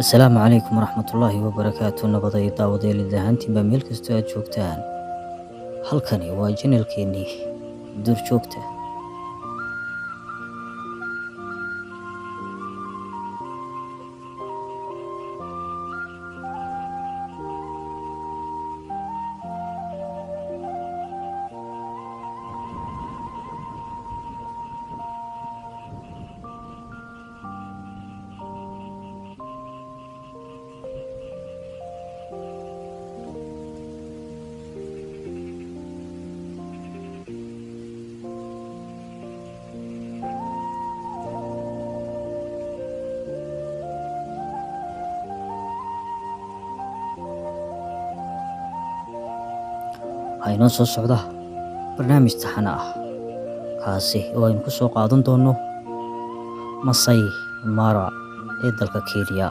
Asalaamu calaykum waraxmatullaahi wabarakaatu. Nabada iyo daawadayal ahaantiinba meel kastoo aad joogtaan. Halkani waa channelkeennii Duurjoogta. Waxaa inoo soo socda barnaamij taxane ah kaasi oo aynu ku soo qaadan doono Masai Mara ee dalka Kenya.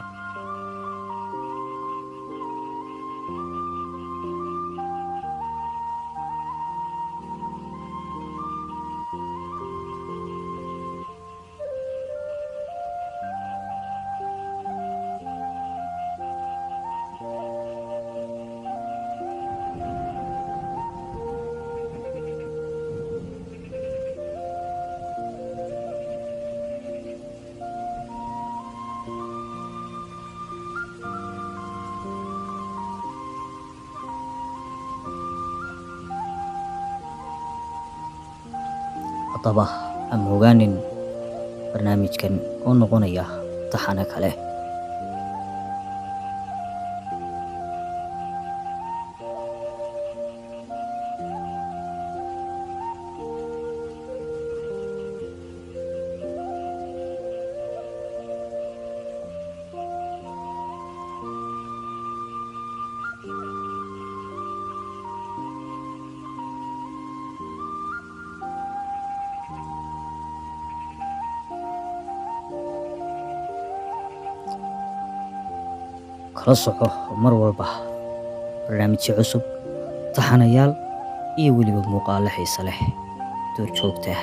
Haddaba aan ogaanin barnaamijkan oo noqonaya taxane kale. Kala soco mar walba barnaamijyo cusub, taxanayaal iyo weliba muuqaalo xiiso leh. Duurjoogta.